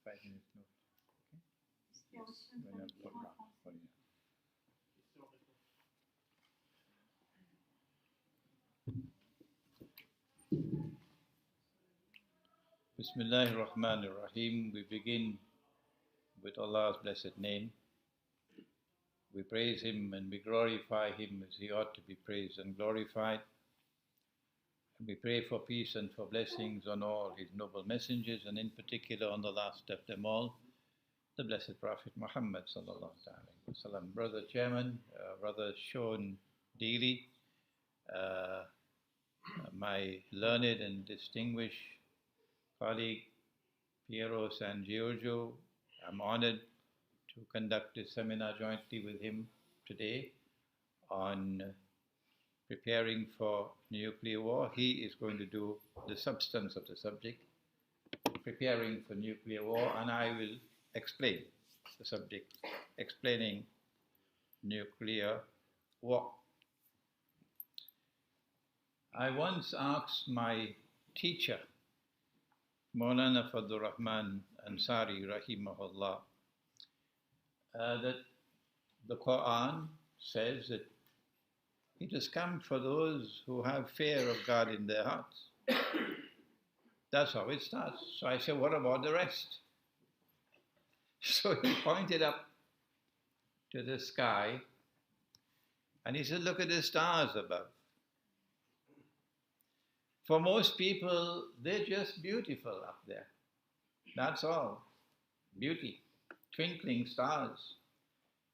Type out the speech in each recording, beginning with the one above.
5 minutes note. Okay? Bismillahir Rahmanir Rahim. We begin with Allah's blessed name. We praise Him and we glorify Him as He ought to be praised and glorified. And we pray for peace and for blessings on all His noble messengers, and in particular on the last of them all, the Blessed Prophet Muhammad sallallahu alaihi wasallam. Brother Chairman, Brother Sean Deely, my learned and distinguished colleague Piero San Giorgio, I'm honored to conduct this seminar jointly with him today on preparing for nuclear war. He is going to do the substance of the subject, preparing for nuclear war, and I will explain the subject, explaining nuclear war. I once asked my teacher, Maulana Fadlur Rahman Ansari rahimahullah, that the Quran says that it has come for those who have fear of God in their hearts. That's how it starts. So I said, what about the rest? So he pointed up to the sky and he said, look at the stars above. For most people, they're just beautiful up there. That's all. Beauty. Twinkling stars.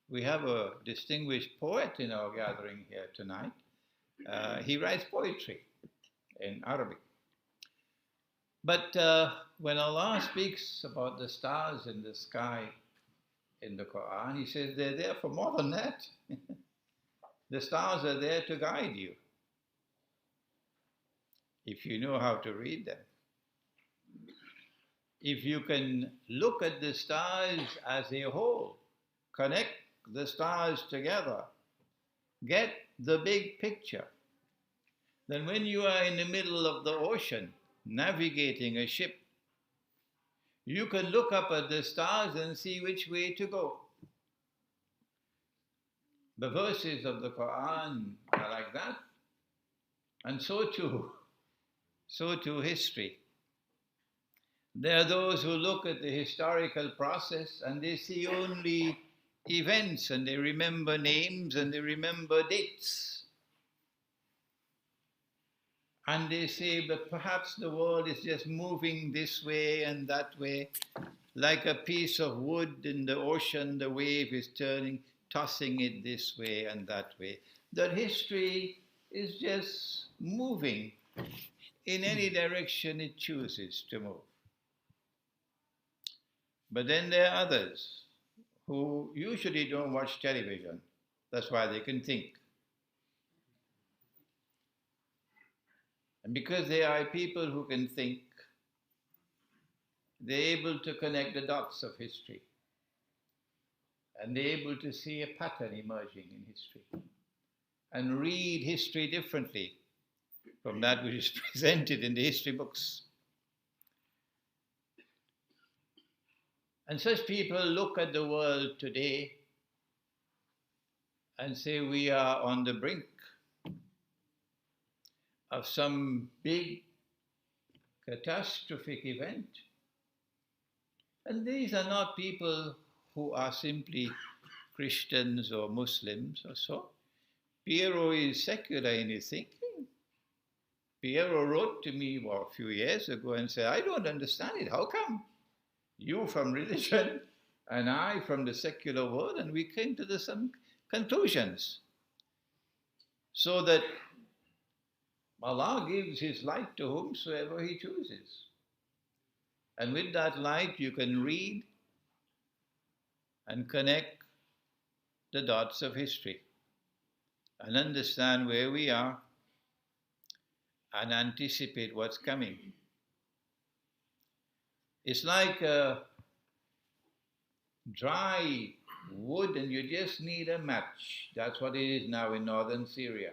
We have a distinguished poet in our gathering here tonight. He writes poetry in Arabic. But when Allah speaks about the stars in the sky in the Quran, He says they're there for more than that. The stars are there to guide you, if you know how to read them. If you can look at the stars as a whole, connect the stars together, get the big picture, then when you are in the middle of the ocean, navigating a ship, you can look up at the stars and see which way to go. The verses of the Quran are like that, and so too history. There are those who look at the historical process and they see only events and they remember names and they remember dates. And they say, but perhaps the world is just moving this way and that way. Like a piece of wood in the ocean, the wave is turning, tossing it this way and that way. That history is just moving in any direction it chooses to move. But then there are others who usually don't watch television. That's why they can think. And because they are people who can think, they're able to connect the dots of history. And they're able to see a pattern emerging in history. And read history differently from that which is presented in the history books. And such people look at the world today and say we are on the brink of some big catastrophic event. And these are not people who are simply Christians or Muslims or so. Piero is secular in his thinking. Piero wrote to me a few years ago and said, I don't understand it. How come? You from religion and I from the secular world, and we came to some conclusions. So that Allah gives His light to whomsoever He chooses. And with that light you can read and connect the dots of history and understand where we are and anticipate what's coming. It's like dry wood and you just need a match. That's what it is now in northern Syria.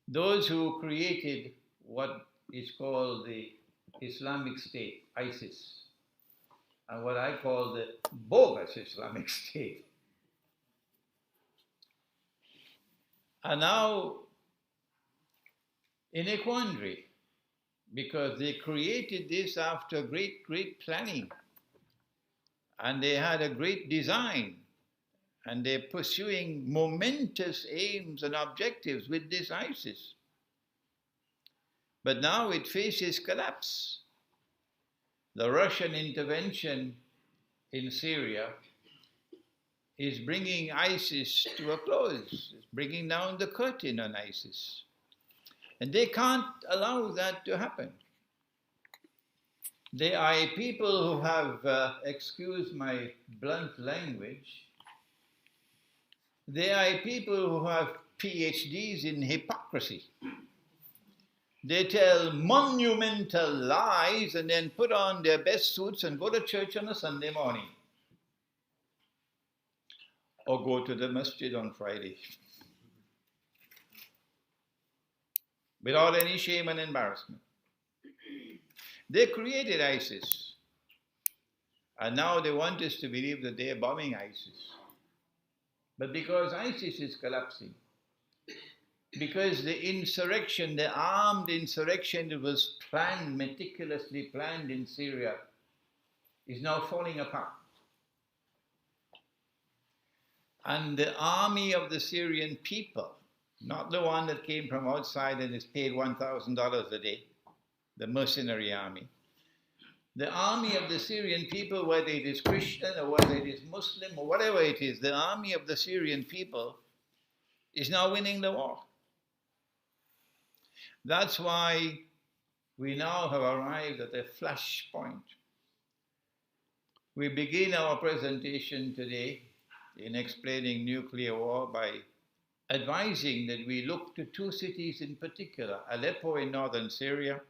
Those who created what is called the Islamic State, ISIS, and what I call the bogus Islamic State. Are now in a quandary because they created this after great planning, and they had a great design, and they're pursuing momentous aims and objectives with this ISIS. But now it faces collapse. The Russian intervention in Syria is bringing ISIS to a close. It's bringing down the curtain on ISIS. And they can't allow that to happen. They are a people who have, excuse my blunt language, they are a people who have PhDs in hypocrisy. They tell monumental lies and then put on their best suits and go to church on a Sunday morning. Or go to the masjid on Friday. Without any shame and embarrassment. They created ISIS. And now they want us to believe that they are bombing ISIS. But because ISIS is collapsing, because the insurrection, the armed insurrection that was planned, meticulously planned in Syria, is now falling apart. And the army of the Syrian people, not the one that came from outside and is paid $1,000 a day, the mercenary army. The army of the Syrian people, whether it is Christian or whether it is Muslim or whatever it is, the army of the Syrian people is now winning the war. That's why we now have arrived at a flashpoint. We begin our presentation today in explaining nuclear war by advising that we look to two cities in particular, Aleppo in northern Syria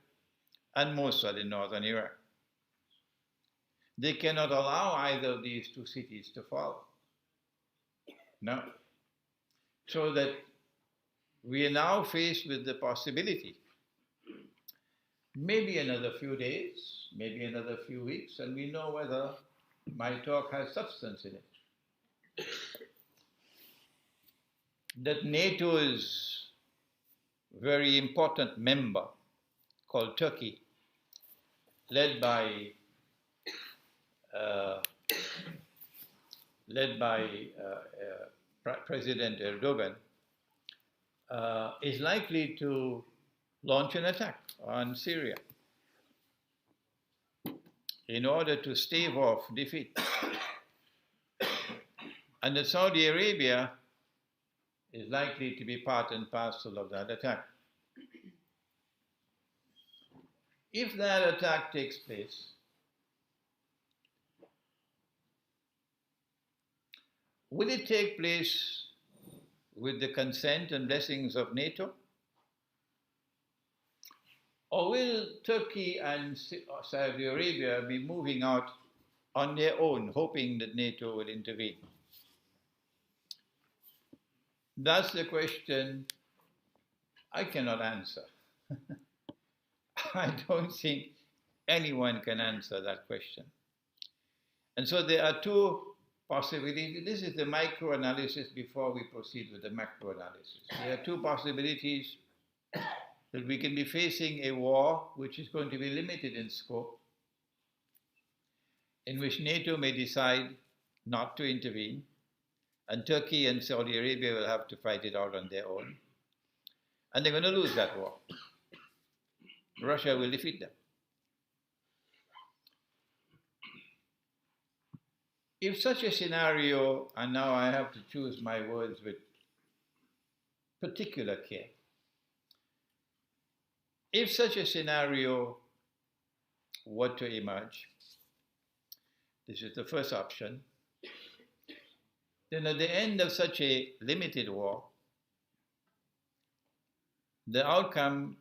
and Mosul in northern Iraq. They cannot allow either of these two cities to fall. No. So that we are now faced with the possibility, maybe another few days, maybe another few weeks, and we know whether my talk has substance in it, that NATO's very important member called Turkey, led by President Erdogan, is likely to launch an attack on Syria in order to stave off defeat. And that Saudi Arabia is likely to be part and parcel of that attack. If that attack takes place, will it take place with the consent and blessings of NATO? Or will Turkey and Saudi Arabia be moving out on their own, hoping that NATO will intervene? That's the question I cannot answer. I don't think anyone can answer that question. And so there are two possibilities. This is the micro-analysis before we proceed with the macro-analysis. There are two possibilities that we can be facing a war which is going to be limited in scope, in which NATO may decide not to intervene, and Turkey and Saudi Arabia will have to fight it out on their own. And they're going to lose that war. Russia will defeat them. If such a scenario, and now I have to choose my words with particular care, if such a scenario were to emerge, this is the first option, then at the end of such a limited war, the outcome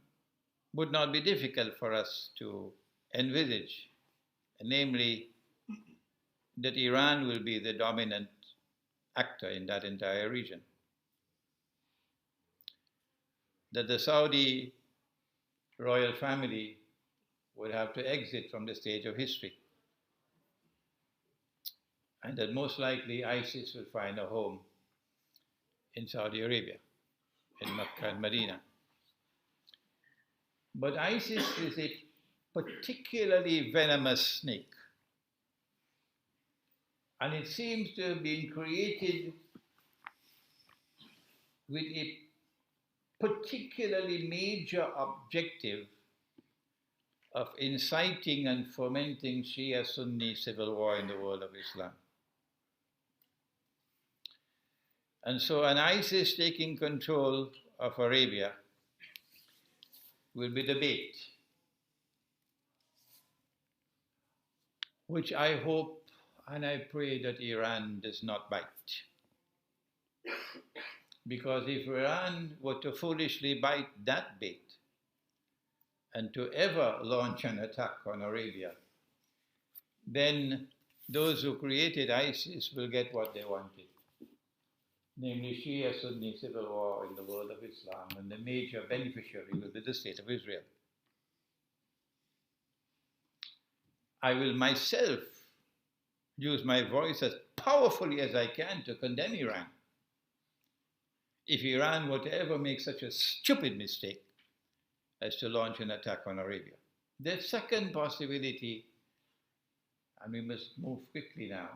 would not be difficult for us to envisage, namely that Iran will be the dominant actor in that entire region. That the Saudi royal family would have to exit from the stage of history. And that most likely ISIS will find a home in Saudi Arabia, in Mecca and Medina. But ISIS is a particularly venomous snake. And it seems to have been created with a particularly major objective of inciting and fomenting Shia-Sunni civil war in the world of Islam. And so an ISIS taking control of Arabia will be the bait, which I hope and I pray that Iran does not bite. Because if Iran were to foolishly bite that bait and to ever launch an attack on Arabia, then those who created ISIS will get what they wanted, namely Shia-Sunni civil war in the world of Islam, and the major beneficiary will be the State of Israel. I will myself use my voice as powerfully as I can to condemn Iran if Iran were to ever make such a stupid mistake as to launch an attack on Arabia. The second possibility, and we must move quickly now,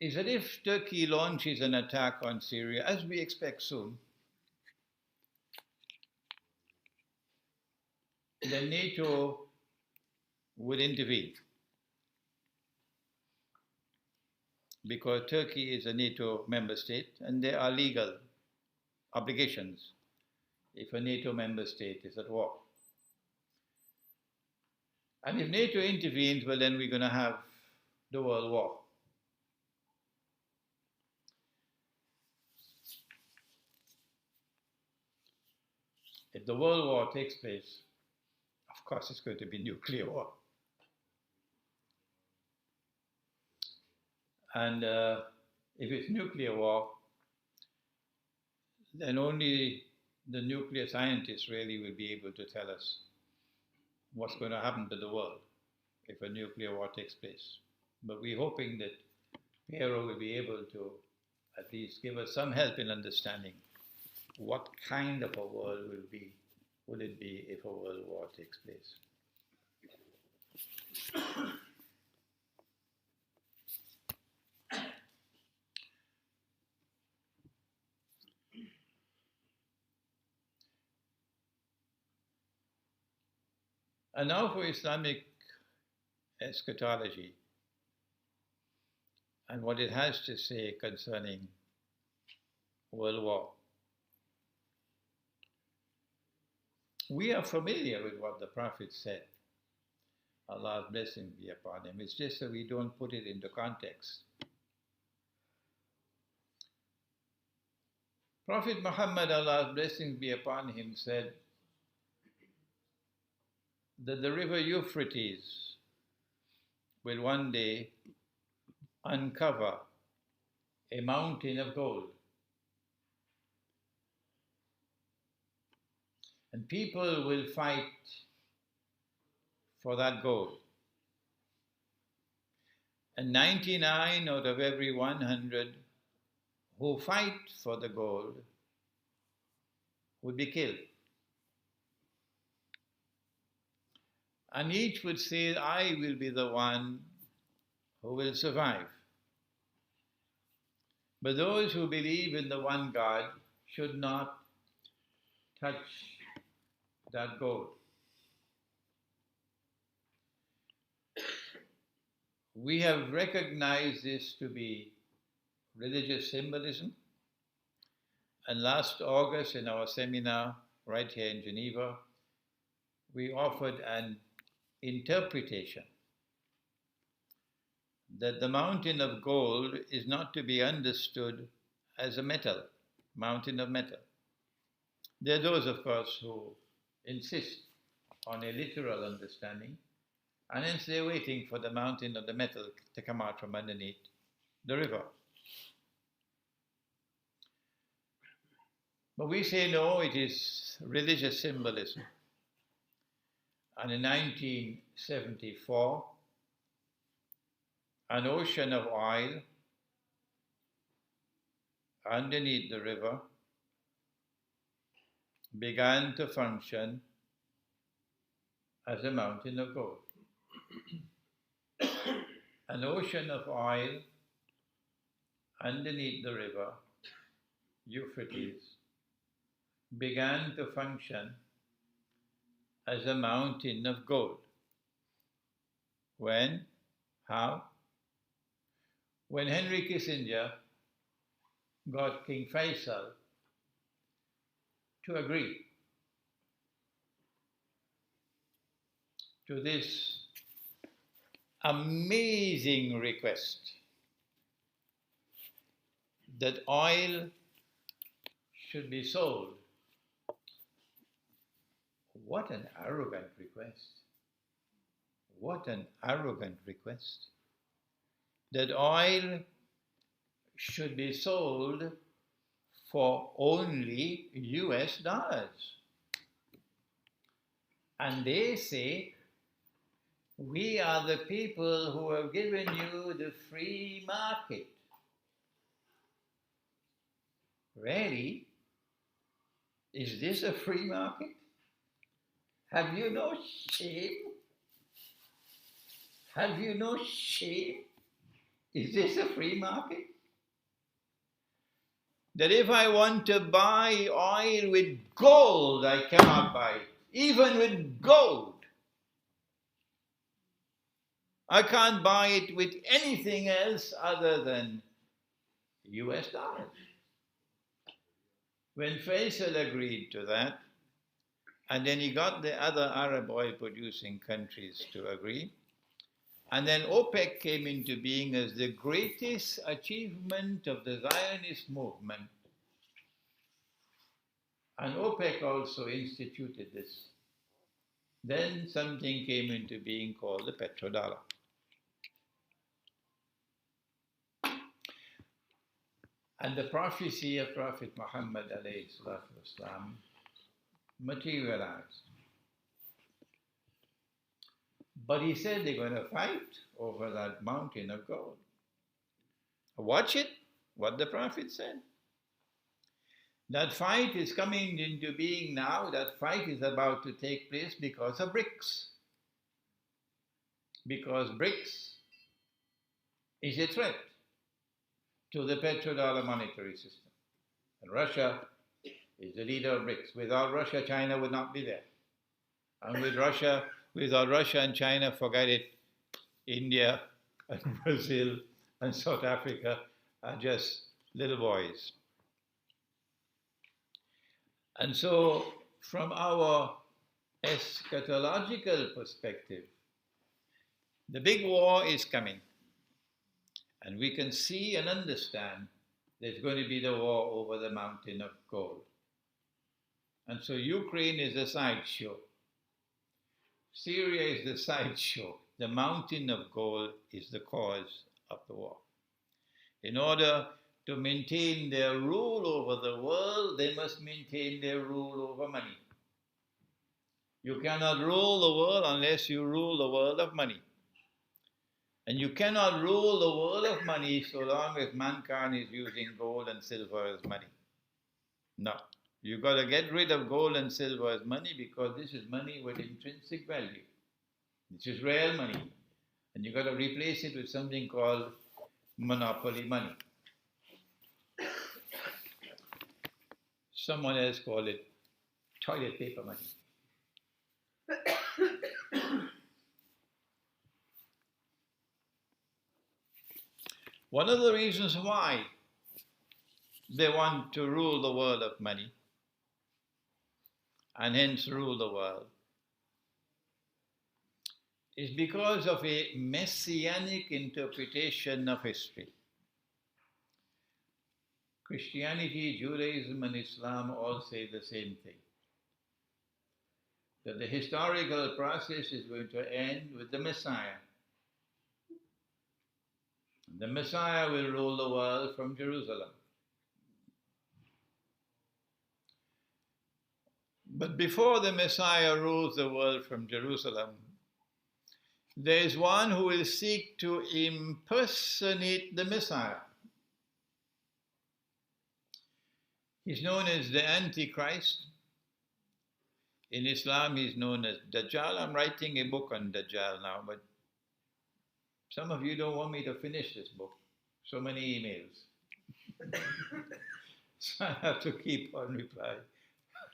is that if Turkey launches an attack on Syria, as we expect soon, then NATO would intervene, because Turkey is a NATO member state and there are legal obligations if a NATO member state is at war. And if NATO intervenes, well, then we're going to have the world war. If the world war takes place, of course it's going to be nuclear war. And if it's nuclear war, then only the nuclear scientists really will be able to tell us what's going to happen to the world if a nuclear war takes place. But we're hoping that Piero will be able to at least give us some help in understanding what kind of a world will it be if a world war takes place. And now for Islamic eschatology and what it has to say concerning world war. We are familiar with what the Prophet said. Allah's blessing be upon him. It's just that we don't put it into context. Prophet Muhammad, Allah's blessings be upon him, said that the river Euphrates will one day uncover a mountain of gold. And people will fight for that gold. And 99 out of every 100 who fight for the gold would be killed. And each would say, I will be the one who will survive. But those who believe in the one God should not touch that gold. We have recognized this to be religious symbolism. And last August in our seminar right here in Geneva, we offered an interpretation that the mountain of gold is not to be understood as a metal, mountain of metal. There are those, of course, who insist on a literal understanding, and hence they're waiting for the mountain of the metal to come out from underneath the river. But we say no, it is religious symbolism. And in 1974, an ocean of oil underneath the river began to function as a mountain of gold. An ocean of oil underneath the river, Euphrates, began to function as a mountain of gold. When? How? When Henry Kissinger got King Faisal to agree to this amazing request that oil should be sold. What an arrogant request. What an arrogant request. That oil should be sold for only US dollars. And they say, we are the people who have given you the free market. Really? Is this a free market? Have you no shame? Have you no shame? Is this a free market? That if I want to buy oil with gold, I cannot buy it. Even with gold. I can't buy it with anything else other than US dollars. When Faisal agreed to that, and then he got the other Arab oil producing countries to agree, and then OPEC came into being as the greatest achievement of the Zionist movement. And OPEC also instituted this. Then something came into being called the petrodollar. And the prophecy of Prophet Muhammad ﷺ materialized. But he said they're going to fight over that mountain of gold. Watch it, what the Prophet said. That fight is coming into being now. That fight is about to take place because of BRICS. Because BRICS is a threat to the petrodollar monetary system. And Russia is the leader of BRICS. Without Russia, China would not be there. And without Russia and China, forget it. India and Brazil and South Africa are just little boys. And so, from our eschatological perspective, the big war is coming. And we can see and understand there's going to be the war over the mountain of gold. And so Ukraine is a sideshow. Syria is the sideshow. The mountain of gold is the cause of the war. In order to maintain their rule over the world, they must maintain their rule over money. You cannot rule the world unless you rule the world of money. And you cannot rule the world of money so long as mankind is using gold and silver as money. No. You've got to get rid of gold and silver as money because this is money with intrinsic value. This is real money. And you've got to replace it with something called monopoly money. Someone else called it toilet paper money. One of the reasons why they want to rule the world of money and hence rule the world is because of a messianic interpretation of history. Christianity, Judaism, and Islam all say the same thing. That the historical process is going to end with the Messiah. The Messiah will rule the world from Jerusalem. But before the Messiah rules the world from Jerusalem, there is one who will seek to impersonate the Messiah. He's known as the Antichrist. In Islam, he's known as Dajjal. I'm writing a book on Dajjal now, but some of you don't want me to finish this book. So many emails. So I have to keep on replying.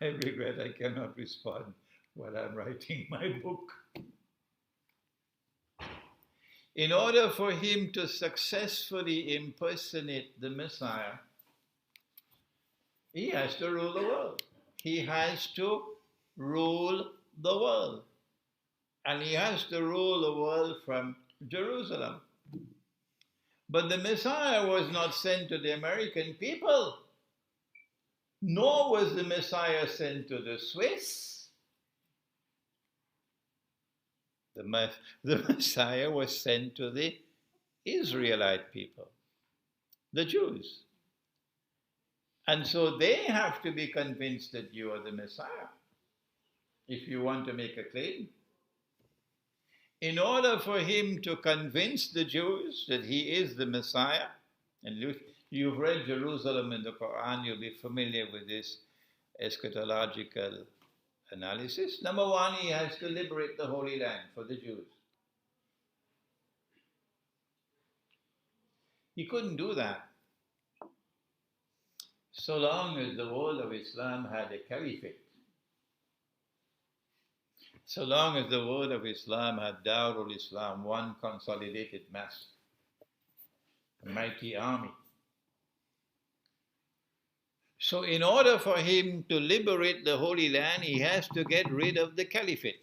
I regret I cannot respond while I'm writing my book. In order for him to successfully impersonate the Messiah, he has to rule the world. He has to rule the world. And he has to rule the world from Jerusalem. But the Messiah was not sent to the American people, nor was the Messiah sent to the Swiss. The Messiah was sent to the Israelite people, the Jews. And so they have to be convinced that you are the Messiah if you want to make a claim. In order for him to convince the Jews that he is the Messiah, and you've read Jerusalem in the Quran, you'll be familiar with this eschatological analysis. Number one, he has to liberate the Holy Land for the Jews. He couldn't do that so long as the world of Islam had a caliphate. So long as the world of Islam had Darul Islam, one consolidated mass, a mighty army. So in order for him to liberate the Holy Land, he has to get rid of the caliphate.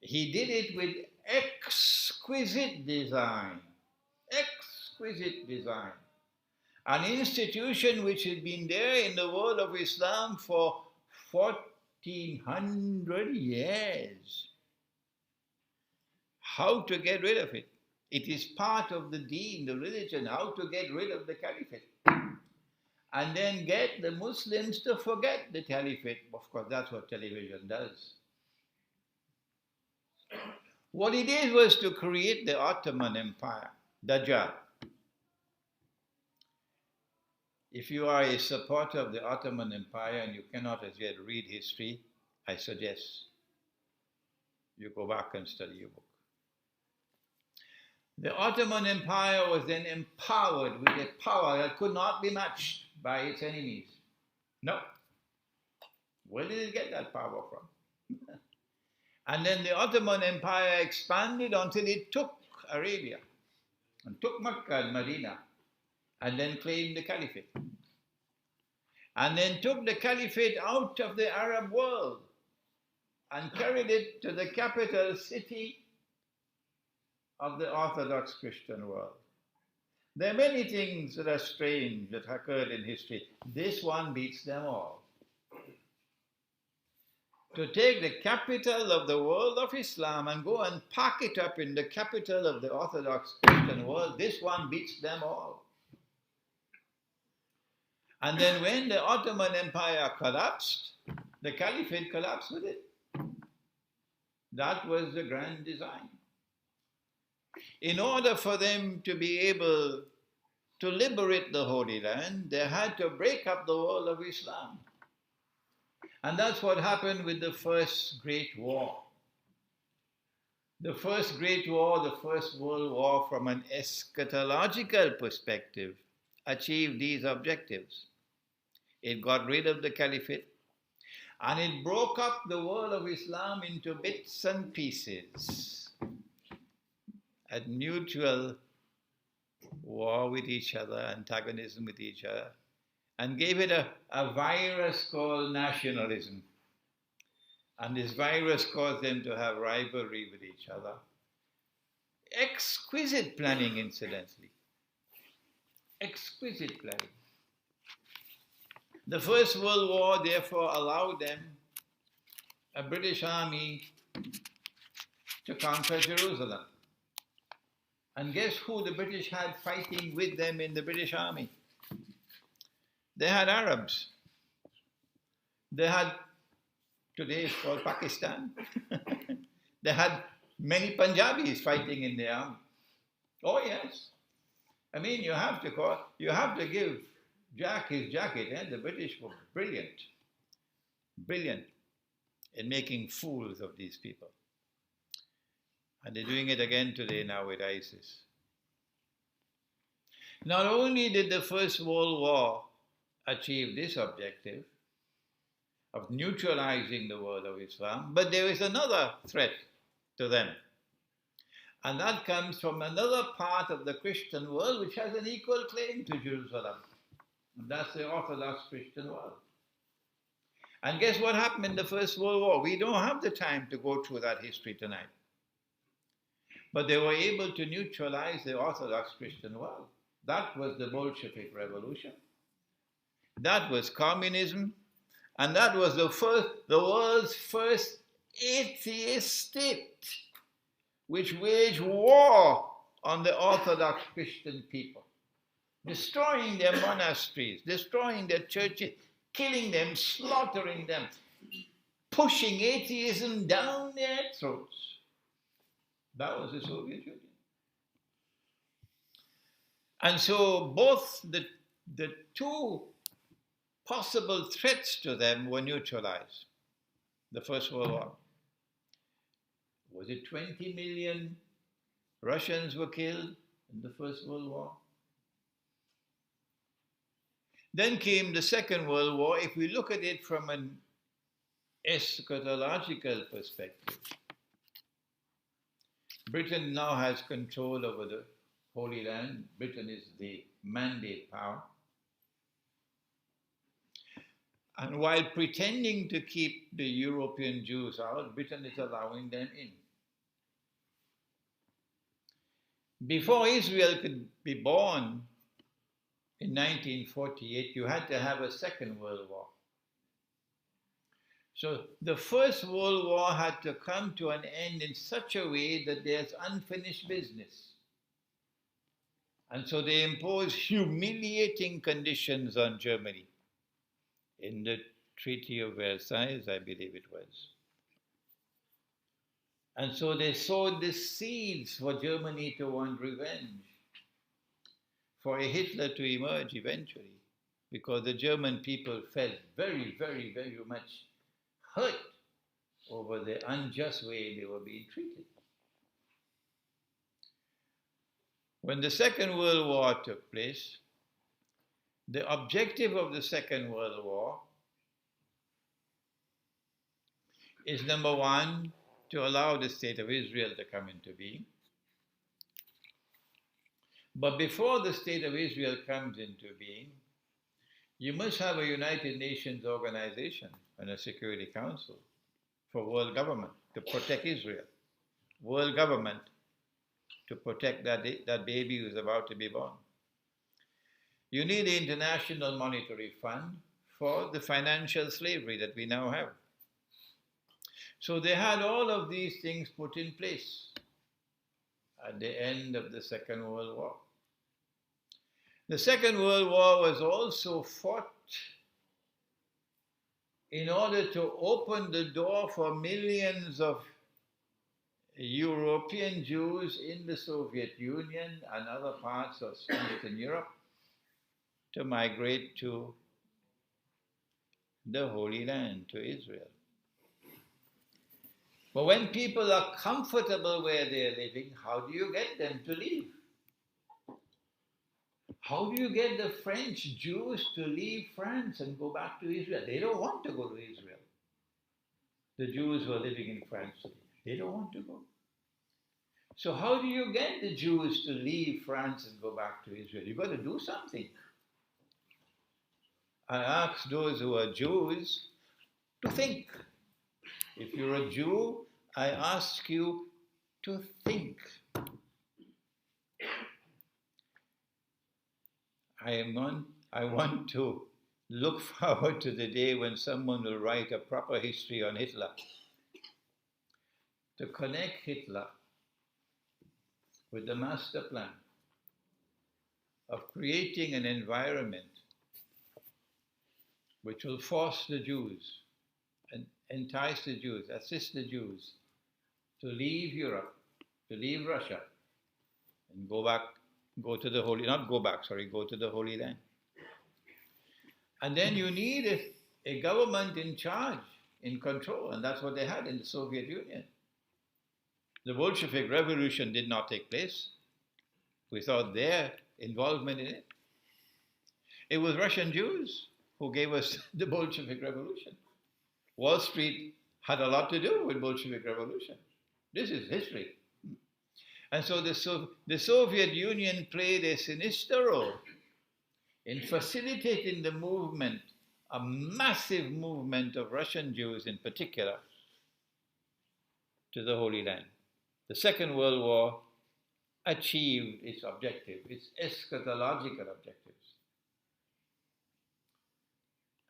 He did it with exquisite design. Exquisite design. An institution which had been there in the world of Islam for 1400 years. How to get rid of it? It is part of the deen, the religion, how to get rid of the caliphate. And then get the Muslims to forget the caliphate. Of course, that's what television does. What he did was to create the Ottoman Empire, Dajjal. If you are a supporter of the Ottoman Empire and you cannot as yet read history, I suggest you go back and study your book. The Ottoman Empire was then empowered with a power that could not be matched by its enemies. No. Where did it get that power from? And then the Ottoman Empire expanded until it took Arabia and took Mecca and Medina and then claimed the caliphate. And then took the caliphate out of the Arab world and carried it to the capital city of the Orthodox Christian world. There are many things that are strange that occurred in history. This one beats them all. To take the capital of the world of Islam and go and pack it up in the capital of the Orthodox Christian world, this one beats them all. And then when the Ottoman Empire collapsed, the caliphate collapsed with it. That was the grand design. In order for them to be able to liberate the Holy Land, they had to break up the world of Islam. And that's what happened with the First Great War. The First Great War, the First World War, from an eschatological perspective, achieved these objectives. It got rid of the caliphate, and it broke up the world of Islam into bits and pieces at mutual war with each other, antagonism with each other, and gave it a virus called nationalism. And this virus caused them to have rivalry with each other. Exquisite planning, incidentally. Exquisite planning. The First World War, therefore, allowed them, a British army, to conquer Jerusalem. And guess who the British had fighting with them in the British army? They had Arabs. They had, today it's called Pakistan. They had many Punjabis fighting in the army. Oh yes. I mean, you have to give Jack his jacket. The British were brilliant in making fools of these people. And they're doing it again today now with ISIS. Not only did the First World War achieve this objective of neutralizing the world of Islam, but there is another threat to them. And that comes from another part of the Christian world which has an equal claim to Jerusalem. And that's the Orthodox Christian world. And guess what happened in the First World War? We don't have the time to go through that history tonight. But they were able to neutralize the Orthodox Christian world. That was the Bolshevik Revolution. That was communism. And that was the world's first atheist state, which waged war on the Orthodox Christian people, destroying their monasteries, destroying their churches, killing them, slaughtering them, pushing atheism down their throats. That was the Soviet Union. And so both the two possible threats to them were neutralized. The First World War. Was it 20 million Russians were killed in the First World War? Then came the Second World War. If we look at it from an eschatological perspective, Britain now has control over the Holy Land. Britain is the mandate power. And while pretending to keep the European Jews out, Britain is allowing them in. Before Israel could be born in 1948, you had to have a Second World War. So the First World War had to come to an end in such a way that there's unfinished business. And so they imposed humiliating conditions on Germany in the Treaty of Versailles, I believe it was. And so they sowed the seeds for Germany to want revenge, for a Hitler to emerge eventually, because the German people felt very, very, very much hurt over the unjust way they were being treated. When the Second World War took place, the objective of the Second World War is, number one, to allow the State of Israel to come into being. But before the State of Israel comes into being, you must have a United Nations organization and a Security Council for world government to protect Israel. World government to protect that baby who's about to be born. You need the International Monetary Fund for the financial slavery that we now have. So they had all of these things put in place at the end of the Second World War. The Second World War was also fought in order to open the door for millions of European Jews in the Soviet Union and other parts of Eastern Europe to migrate to the Holy Land, to Israel. But when people are comfortable where they're living, how do you get them to leave? How do you get the French Jews to leave France and go back to Israel? They don't want to go to Israel. The Jews who are living in France today, they don't want to go. So how do you get the Jews to leave France and go back to Israel? You've got to do something. I ask those who are Jews to think. If you're a Jew, I ask you to think. I want to look forward to the day when someone will write a proper history on Hitler, to connect Hitler with the master plan of creating an environment which will force the Jews and entice the Jews, assist the Jews to leave Europe, to leave Russia, and go to the Holy Land. And then you need a government in charge, in control, and that's what they had in the Soviet Union. The Bolshevik Revolution did not take place without their involvement in it. It was Russian Jews who gave us the Bolshevik Revolution. Wall Street had a lot to do with Bolshevik Revolution. This is history. And so the Soviet Union played a sinister role in facilitating the movement, a massive movement of Russian Jews in particular, to the Holy Land. The Second World War achieved its objective, its eschatological objectives.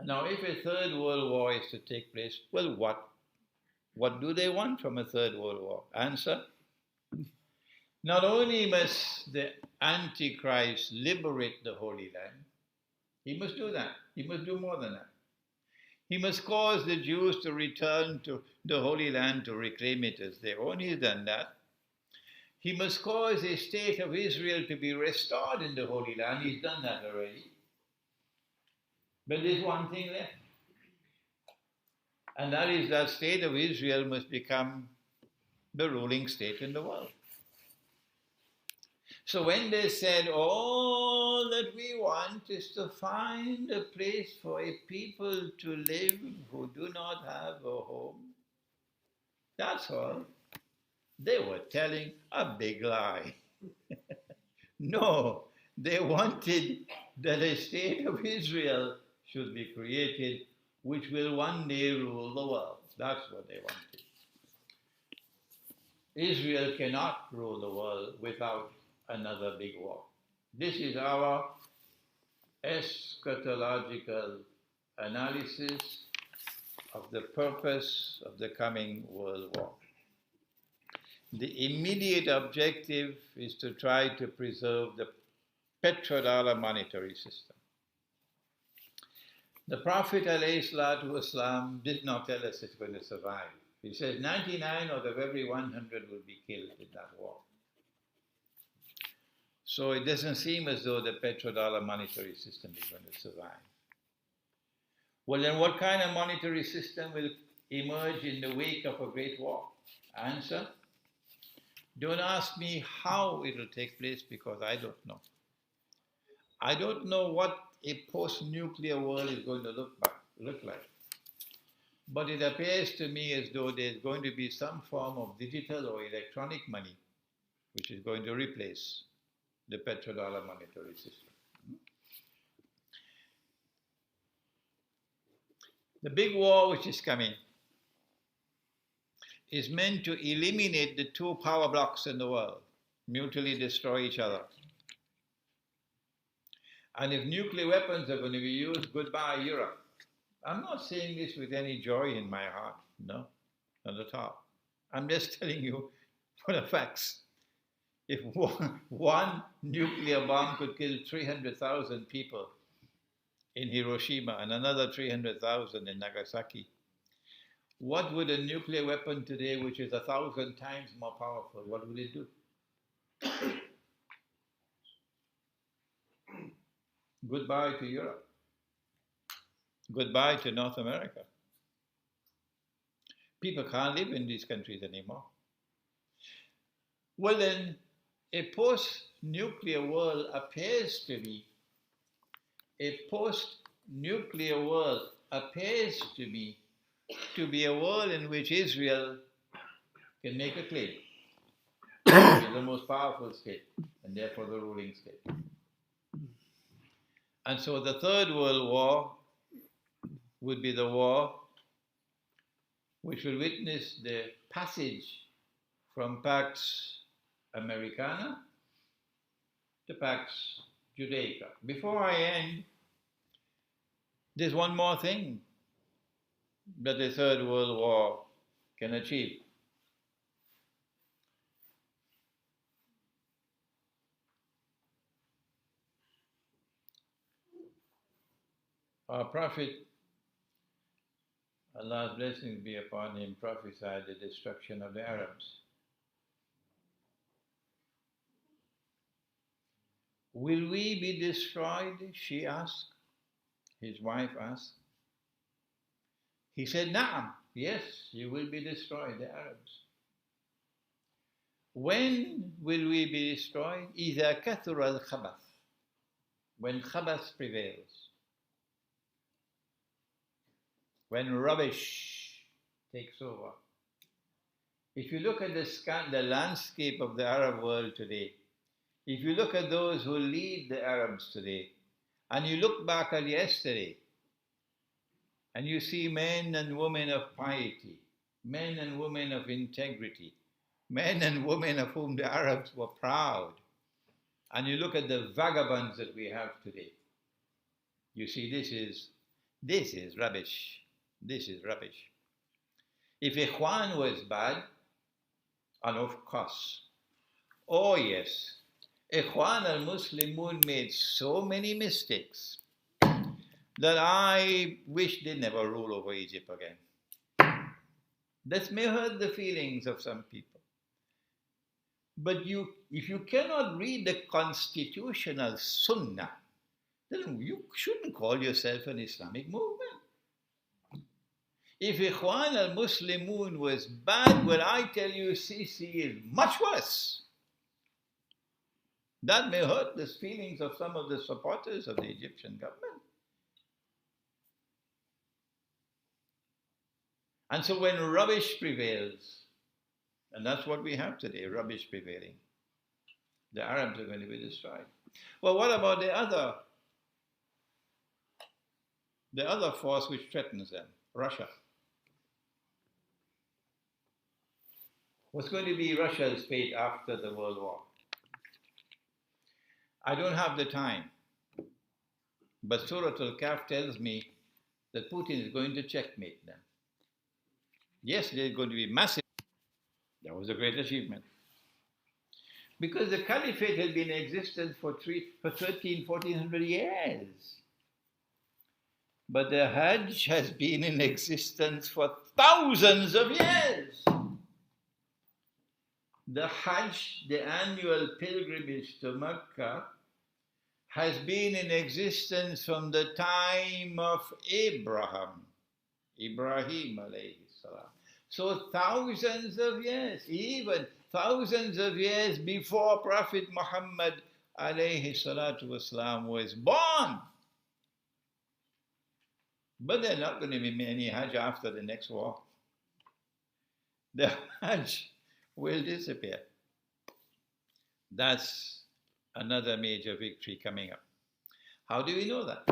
Now, if a Third World War is to take place, well, what do they want from a Third World War? Answer: not only must the Antichrist liberate the Holy Land, he must do that. He must do more than that. He must cause the Jews to return to the Holy Land to reclaim it as their own. He's done that. He must cause a state of Israel to be restored in the Holy Land. He's done that already. But there's one thing left. And that is that state of Israel must become the ruling state in the world. So when they said, all that we want is to find a place for a people to live who do not have a home, that's all. They were telling a big lie. No, they wanted that a state of Israel should be created which will one day rule the world. That's what they wanted. Israel cannot rule the world without another big war. This is our eschatological analysis of the purpose of the coming world war. The immediate objective is to try to preserve the petrodollar monetary system. The Prophet ﷺ did not tell us it's going to survive. He says 99 out of every 100 will be killed in that war. So it doesn't seem as though the petrodollar monetary system is going to survive. Well, then what kind of monetary system will emerge in the wake of a great war? Answer: don't ask me how it will take place, because I don't know. I don't know what a post-nuclear world is going to look like. But it appears to me as though there's going to be some form of digital or electronic money which is going to replace the petrodollar monetary system. The big war which is coming is meant to eliminate the two power blocks in the world, mutually destroy each other. And if nuclear weapons are going to be used, goodbye Europe. I'm not saying this with any joy in my heart, no, not at all. I'm just telling you for the facts. If one nuclear bomb could kill 300,000 people in Hiroshima and another 300,000 in Nagasaki, what would a nuclear weapon today, which is 1,000 times more powerful, what would it do? Goodbye to Europe. Goodbye to North America. People can't live in these countries anymore. Well then, a post-nuclear world appears to me, to be a world in which Israel can make a claim. It's the most powerful state, and therefore the ruling state. And so the Third World War would be the war which will witness the passage from Pax Americana to Pax Judaica. Before I end, there's one more thing that the Third World War can achieve. Our Prophet Allah's blessings be upon him, prophesied the destruction of the Arabs. Will we be destroyed? She asked. His wife asked. He said, Na'am, yes, you will be destroyed, the Arabs. When will we be destroyed? إِذَا كَثُرَ الْخَبَثِ, when khabath prevails, when rubbish takes over. If you look at the landscape of the Arab world today, if you look at those who lead the Arabs today, and you look back at yesterday, and you see men and women of piety, men and women of integrity, men and women of whom the Arabs were proud, and you look at the vagabonds that we have today, you see this is rubbish. This is rubbish. If Ikhwan was bad, and of course, oh yes, Ikhwan al-Muslimun made so many mistakes that I wish they never rule over Egypt again. That may hurt the feelings of some people. But if you cannot read the constitutional sunnah, then you shouldn't call yourself an Islamic movement. If Ikhwan al-Muslimun was bad, well, I tell you, Sisi is much worse. That may hurt the feelings of some of the supporters of the Egyptian government. And so when rubbish prevails, and that's what we have today, rubbish prevailing, the Arabs are going to be destroyed. Well, what about the other force which threatens them, Russia? What's going to be Russia's fate after the World War? I don't have the time, but Surah Al-Kahf tells me that Putin is going to checkmate them. Yes, there's going to be massive. That was a great achievement. Because the caliphate had been in existence for 1,400 years. But the Hajj has been in existence for thousands of years. The Hajj, the annual pilgrimage to Mecca, has been in existence from the time of Ibrahim alayhi salam. So thousands of years, even thousands of years before Prophet Muhammad alayhi salatu wasalam was born. But there's not going to be any Hajj after the next war. The Hajj will disappear. That's another major victory coming up. How do we know that?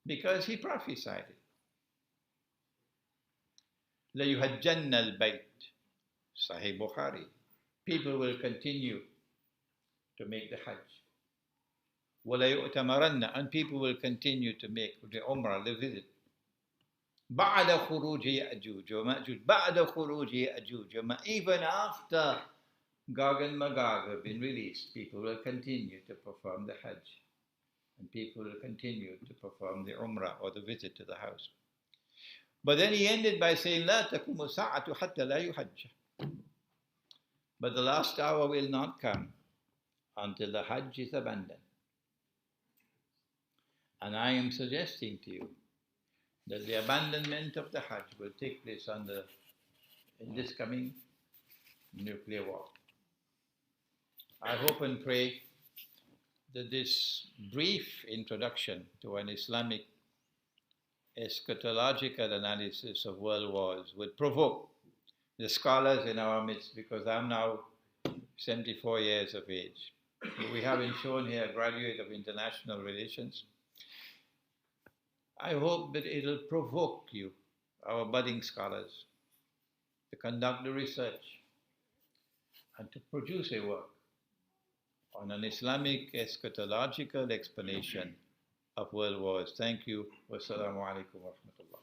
Because he prophesied it. لَيُحَجَّنَّ الْبَيْتِ, Sahih Bukhari. People will continue to make the Hajj. وَلَيُؤْتَمَرَنَّ, and people will continue to make the Umrah, the visit. بَعْدَ خُرُوجِ يَأْجُوجَ وَمَأْجُوجَ بَعْدَ خُرُوجِ يَأْجُوجَ. Even after Gog and Magog have been released, people will continue to perform the Hajj. And people will continue to perform the Umrah or the visit to the house. But then he ended by saying, لا تقوم الساعة حتى لا يحج. But the last hour will not come until the Hajj is abandoned. And I am suggesting to you that the abandonment of the Hajj will take place in this coming nuclear war. I hope and pray that this brief introduction to an Islamic eschatological analysis of world wars would provoke the scholars in our midst, because I'm now 74 years of age. We haven't shown here a graduate of international relations. I hope that it'll provoke you, our budding scholars, to conduct the research and to produce a work on an Islamic eschatological explanation of world wars. Thank you. Wassalamu alaikum wa rahmatullah.